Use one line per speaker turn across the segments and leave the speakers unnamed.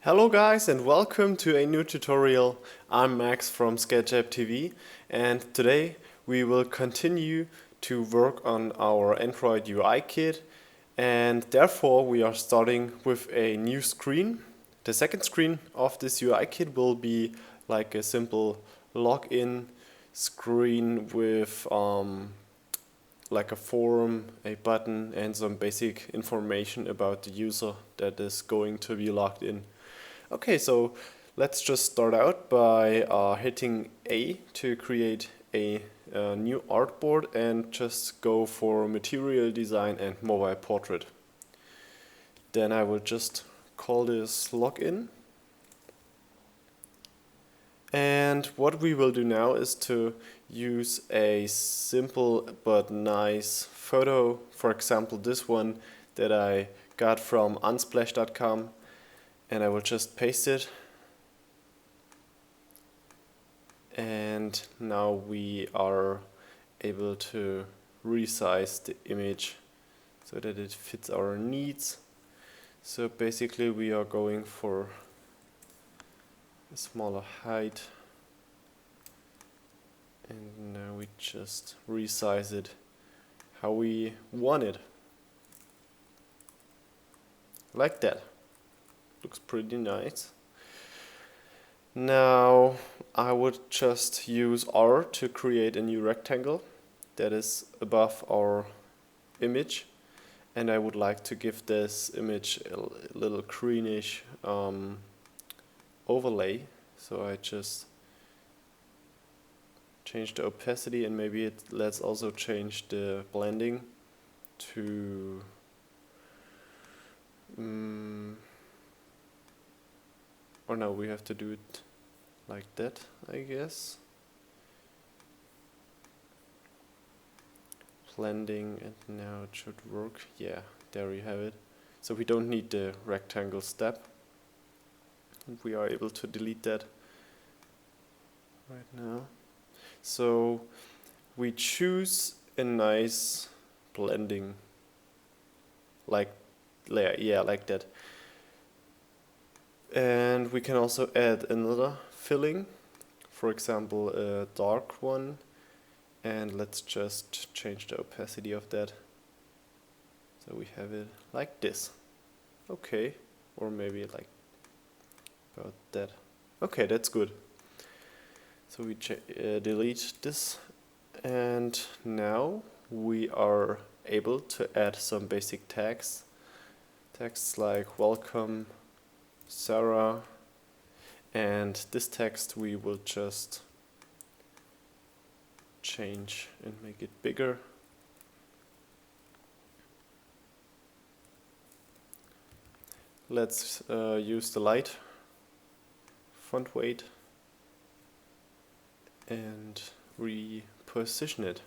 Hello guys and welcome to a new tutorial. I'm Max from Sketchapp TV and today we will continue to work on our Android UI kit, and therefore we are starting with a new screen. The second screen of this UI kit will be like a simple login screen with like a form, a button and some basic information about the user that is going to be logged in. Okay, so let's just start out by hitting A to create a new artboard and just go for material design and mobile portrait. Then I will just call this login. And what we will do now is to use a simple but nice photo, for example this one that I got from unsplash.com. And I will just paste it, and now we are able to resize the image so that it fits our needs. So basically we are going for a smaller height, and now we just resize it how we want it, like that. Looks pretty nice. Now I would just use R to create a new rectangle that is above our image, and I would like to give this image a little greenish overlay. So I just change the opacity, and maybe let's also change the blending to or no, we have to do it like that, I guess. Blending, and now it should work. Yeah, there you have it. So we don't need the rectangle step. We are able to delete that right now. So we choose a nice blending like layer, yeah, like that. And we can also add another filling, for example a dark one, and let's just change the opacity of that so we have it like this. Okay, or maybe like about that. Okay, that's good. So we delete this, and now we are able to add some basic tags like welcome Sarah, and this text we will just change and make it bigger. Let's use the light font weight and reposition it.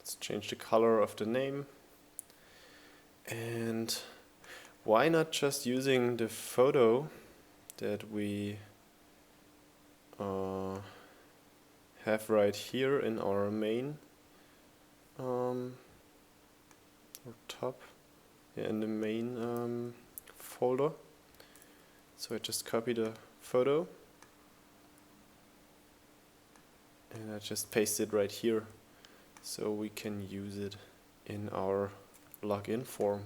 Let's change the color of the name, and why not just using the photo that we have right here in our main or top, yeah, in the main folder. So I just copy the photo and I just paste it right here, so we can use it in our login form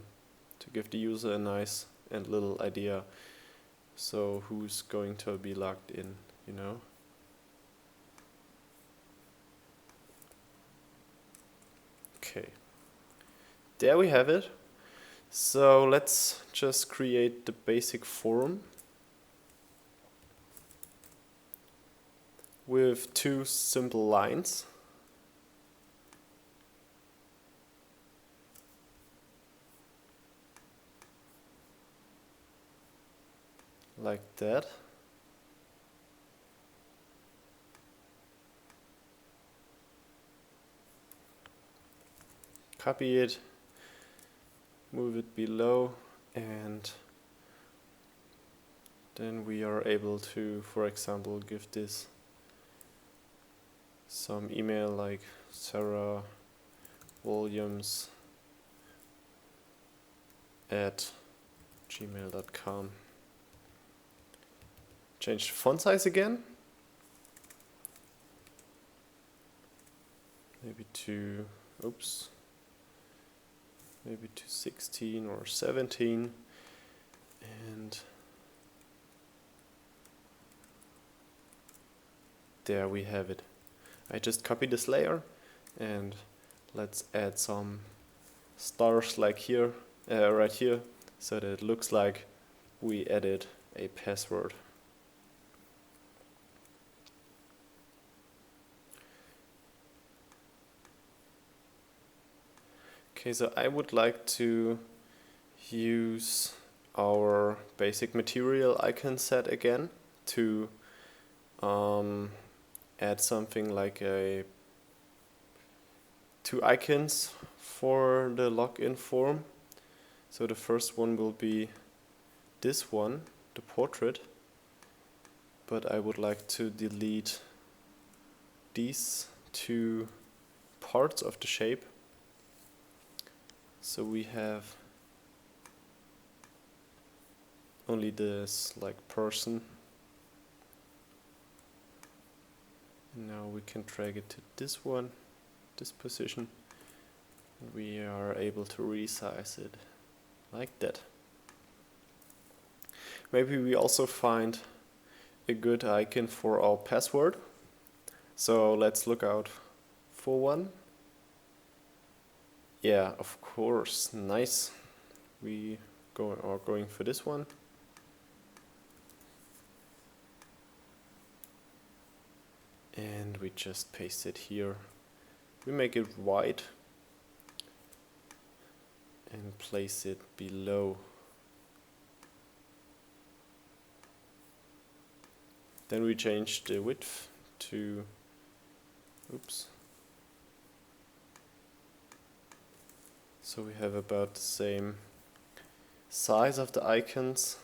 to give the user a nice and little idea, so who's going to be logged in, you know. Okay, there we have it. So let's just create the basic form with two simple lines. Like that. Copy it, move it below, and then we are able to, for example, give this some email like Sarah Williams at gmail.com. Change the font size again. Maybe to, maybe to 16 or 17. And there we have it. I just copy this layer and let's add some stars like here, right here, so that it looks like we added a password. Okay, so I would like to use our basic material icon set again to add something like two icons for the login form. So the first one will be this one, the portrait, but I would like to delete these two parts of the shape. So we have only this like person. And now we can drag it to this one, this position, and we are able to resize it like that. Maybe we also find a good icon for our password. So let's look out for one. Yeah, of course, nice. We are going for this one. And we just paste it here. We make it white and place it below. Then we change the width to, so we have about the same size of the icons.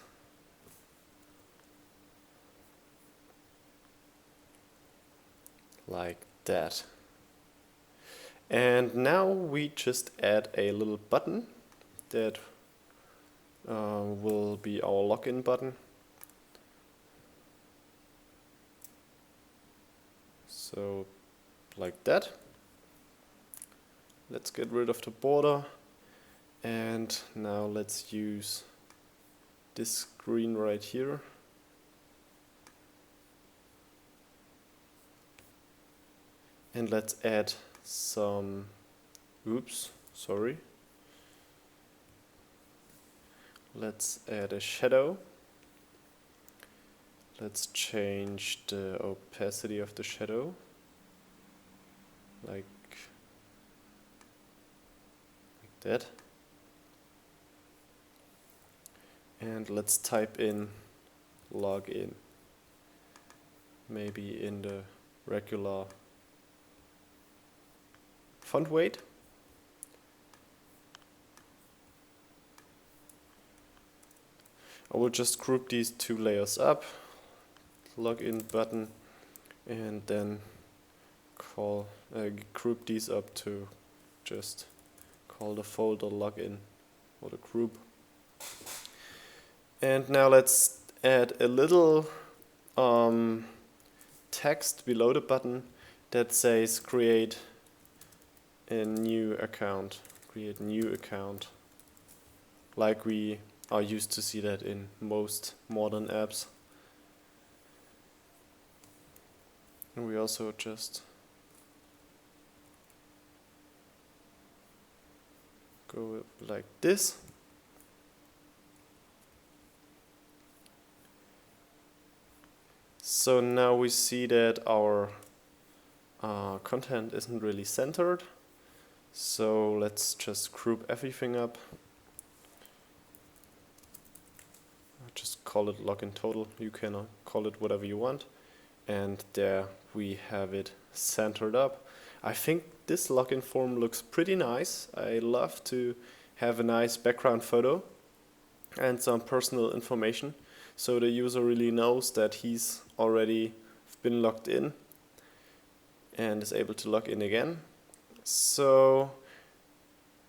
Like that. And now we just add a little button that will be our login button. So like that. Let's get rid of the border, and now let's use this screen right here. And let's add some, let's add a shadow. Let's change the opacity of the shadow, like that. And let's type in login, maybe in the regular font weight. I will just group these two layers up, login button, and then group these up to just call the folder login or the group. And now let's add a little text below the button that says create a new account, like we are used to see that in most modern apps. And we also just go like this. So now we see that our content isn't really centered. So let's just group everything up. Just call it login total. You can call it whatever you want. And there we have it centered up. I think this login form looks pretty nice. I love to have a nice background photo and some personal information. so the user really knows that he's already been logged in and is able to log in again. So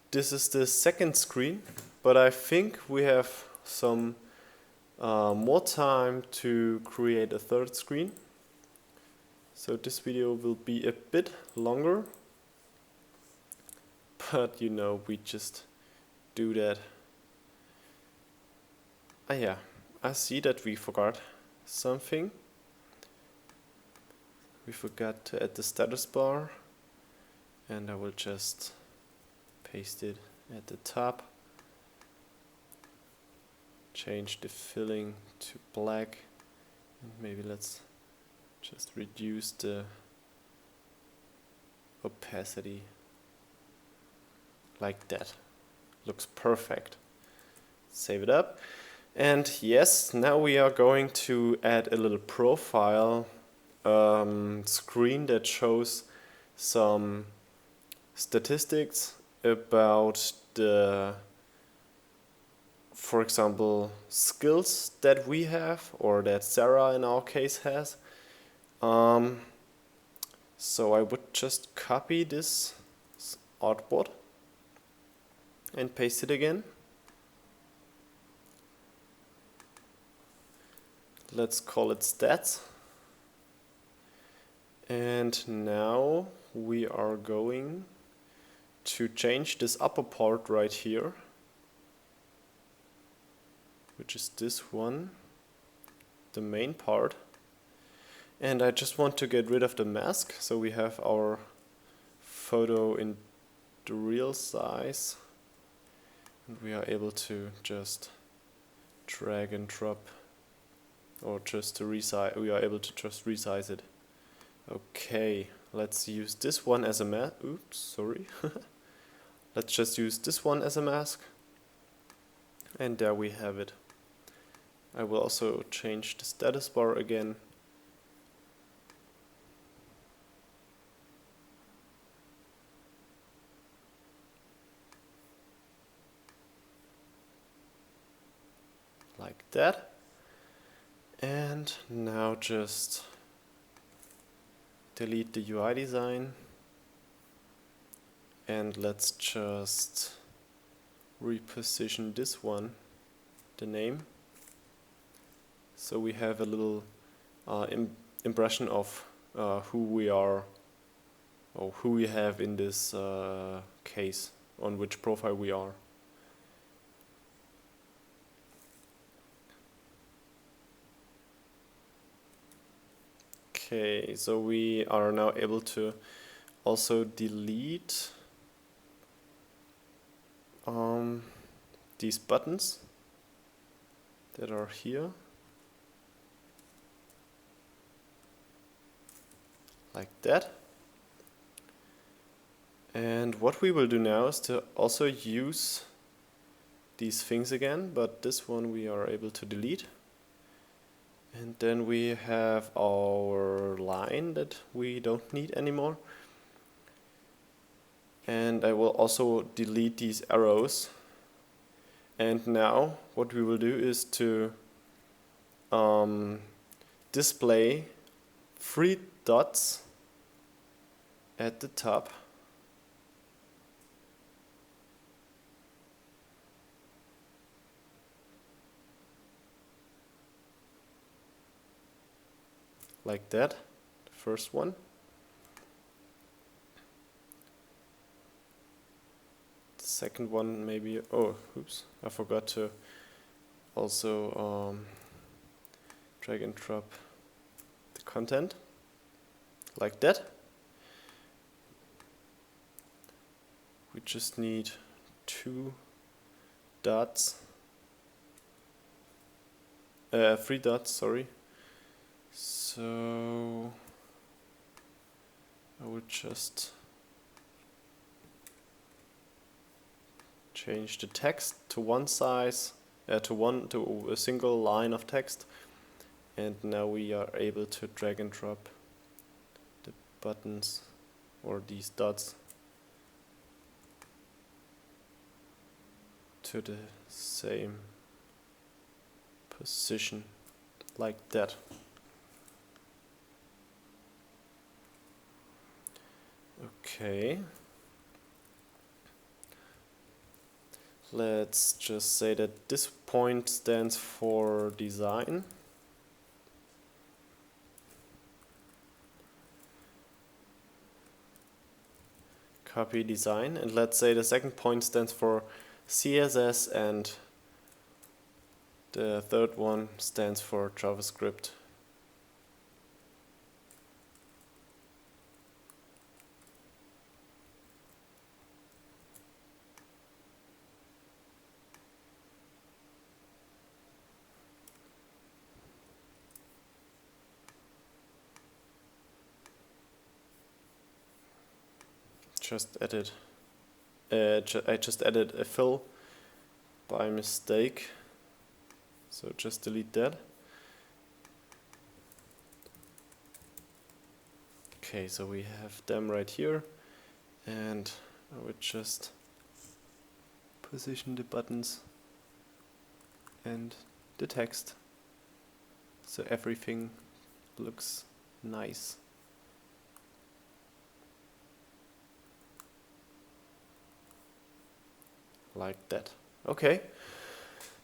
this is the second screen, but I think we have some more time to create a third screen. So this video will be a bit longer, but you know, we just do that. Yeah, I see that we forgot something. We forgot to add the status bar, and I will just paste it at the top. Change the filling to black, and maybe let's just reduce the opacity like that. Looks perfect. Save it up. And yes, now we are going to add a little profile screen that shows some statistics about the, for example, skills that we have, or that Sarah in our case has. So I would just copy this artboard and paste it again. Let's call it stats. And now we are going to change this upper part right here, which is this one, the main part. And I just want to get rid of the mask, so we have our photo in the real size. And we are able to just drag and drop, or just to resize, we are able to just resize it. Okay, let's use this one as a mask. Oops, sorry. Let's just use this one as a mask. And there we have it. I will also change the status bar again. Like that. And now just delete the UI design. And let's just reposition this one, the name. So we have a little impression of who we are, or who we have in this case, on which profile we are. Okay, so we are now able to also delete these buttons that are here, like that. And what we will do now is to also use these things again, but this one we are able to delete. And then we have our line that we don't need anymore. And I will also delete these arrows. And now what we will do is to display 3 dots at the top. Like that, the first one. The second one maybe, oh, oops, I forgot to also drag and drop the content, like that. We just need 2 dots, 3 dots, sorry. So I would just change the text to one size, to a single line of text, and now we are able to drag and drop the buttons or these dots to the same position like that. Okay. Let's just say that this point stands for design. Copy design, and let's say the second point stands for CSS and the third one stands for JavaScript. I just added a fill by mistake, so just delete that. Okay, so we have them right here, and I would just position the buttons and the text so everything looks nice. Like that. Okay.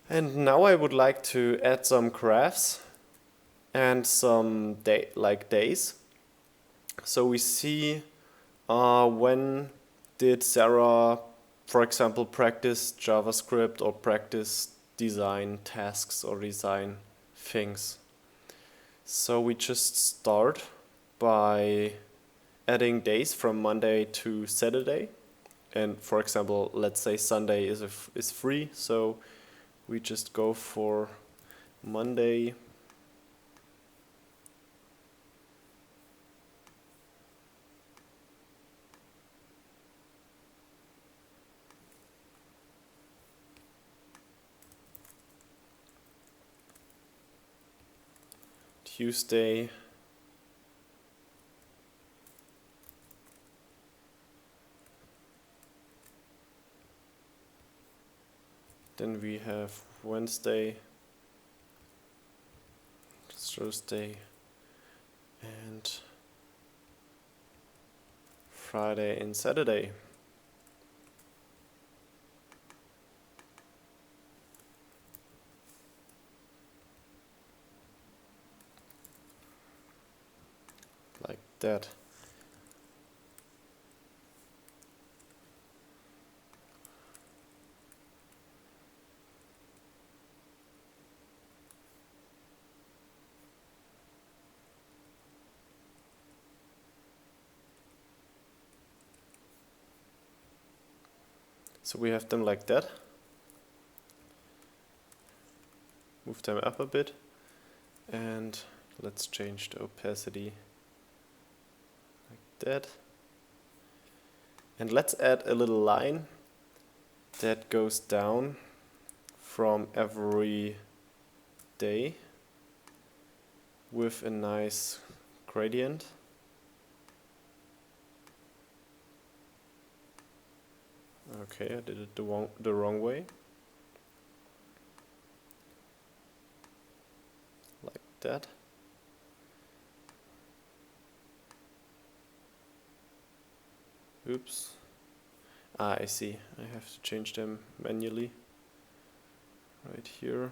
And now I would like to add some graphs and some days. So we see when did Sarah, for example, practice JavaScript or practice design tasks or design things. So we just start by adding days from Monday to Saturday. And for example, let's say Sunday is free, so we just go for Monday, Tuesday, then we have Wednesday, Thursday, and Friday and Saturday. Like that. So we have them like that. Move them up a bit, and let's change the opacity like that. And let's add a little line that goes down from every day with a nice gradient. Okay, I did it the wrong way. Like that. Oops. I see. I have to change them manually. Right here.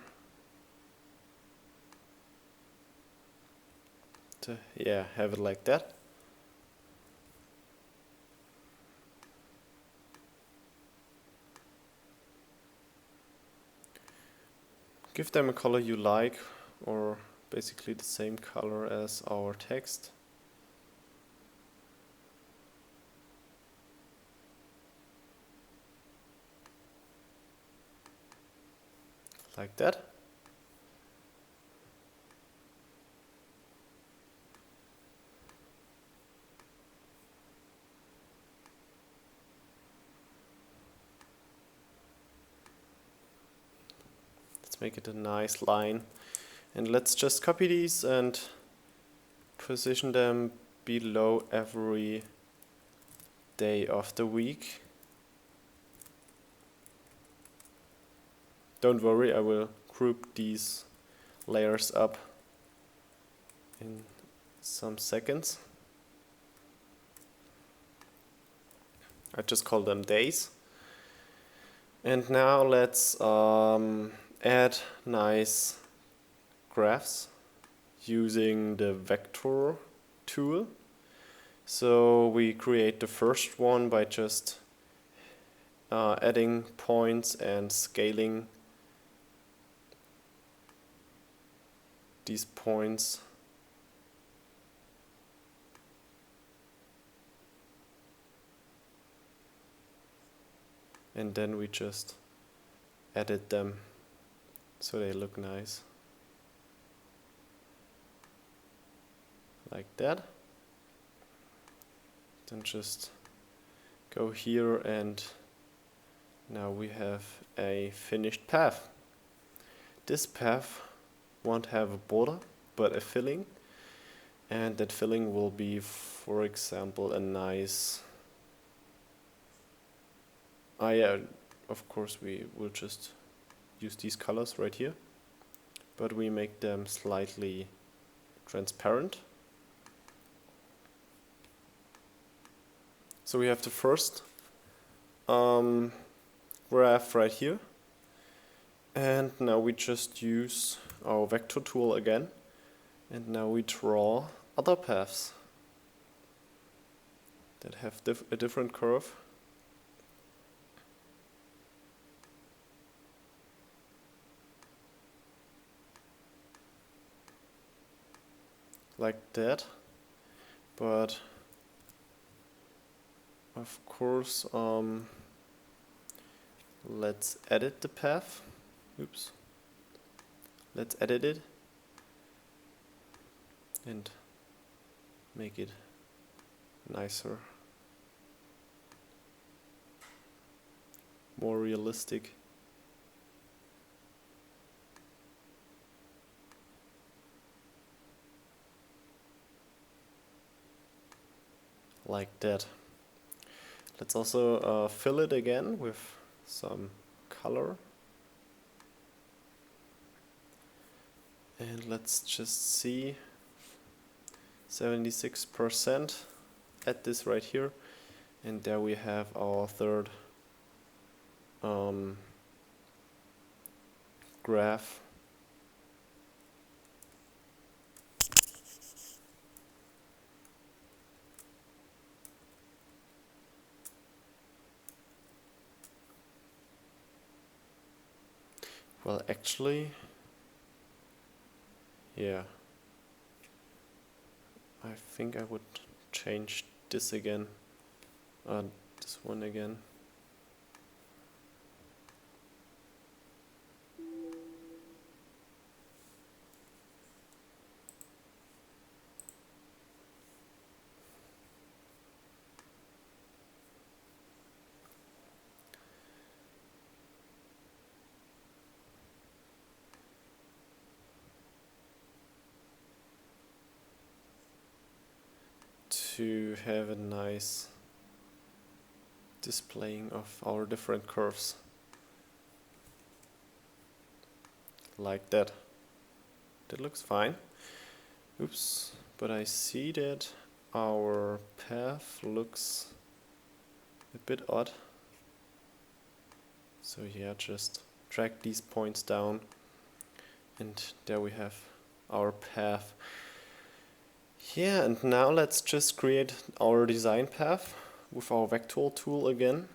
Yeah, have it like that. Give them a color you like, or basically the same color as our text. Like that. Let's make it a nice line. And let's just copy these and position them below every day of the week. Don't worry, I will group these layers up in some seconds. I just call them days. And now let's add nice graphs using the vector tool. So we create the first one by just adding points and scaling these points. And then we just edit them so they look nice. Like that. Then just go here and now we have a finished path. This path won't have a border but a filling, and that filling will be, for example, a nice yeah, of course we will just use these colors right here, but we make them slightly transparent. So we have the first graph right here, and now we just use our vector tool again, and now we draw other paths that have a different curve. Like that, but of course let's edit the path. Oops. Let's edit it and make it nicer, more realistic. Like that. Let's also fill it again with some color. And let's just see, 76%. Add this right here, and there we have our third graph. Well, actually, yeah, I think I would change this again, this one again. To have a nice displaying of our different curves. Like that. That looks fine. Oops, but I see that our path looks a bit odd. So yeah, just drag these points down, and there we have our path. Yeah, and now let's just create our design path with our vector tool again.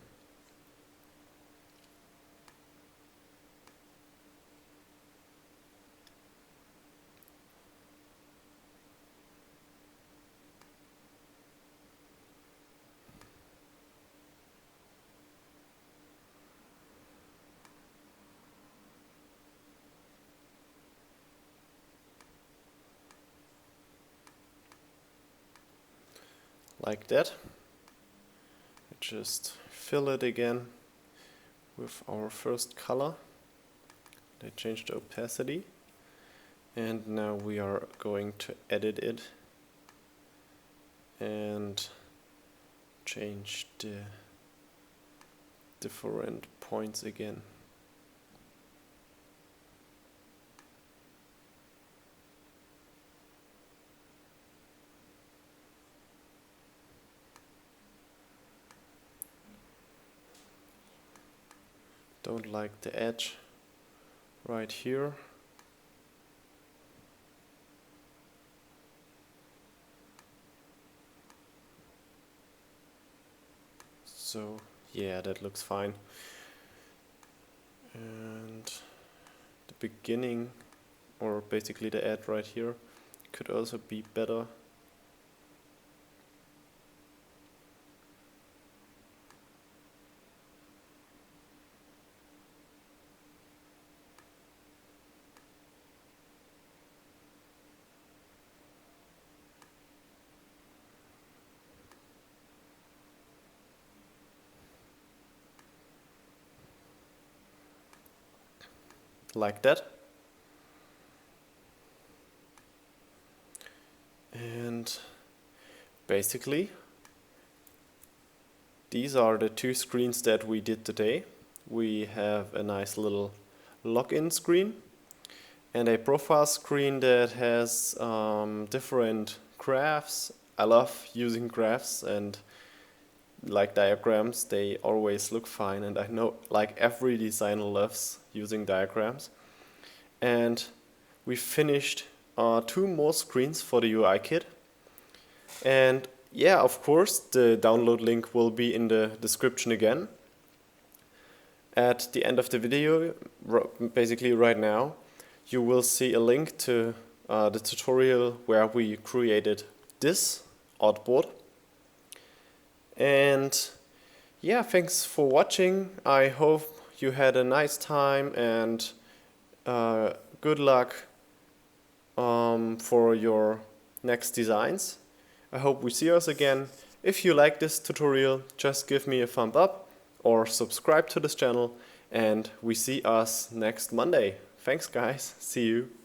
Like that. Just fill it again with our first color. I change the opacity, and now we are going to edit it and change the different points again. don't like the edge right here. So yeah, that looks fine. And the beginning, or basically the ad right here, could also be better. Like that. And basically these are the two screens that we did today. We have a nice little login screen and a profile screen that has different graphs. I love using graphs, and like diagrams, they always look fine, and I know like every designer loves using diagrams. And we finished 2 more screens for the UI kit. And yeah, of course, the download link will be in the description again. At the end of the video, basically right now, you will see a link to the tutorial where we created this artboard. And yeah, thanks for watching. I hope you had a nice time, and good luck for your next designs. I hope we see us again. If you like this tutorial, just give me a thumb up or subscribe to this channel, and we see us next Monday. Thanks guys, see you.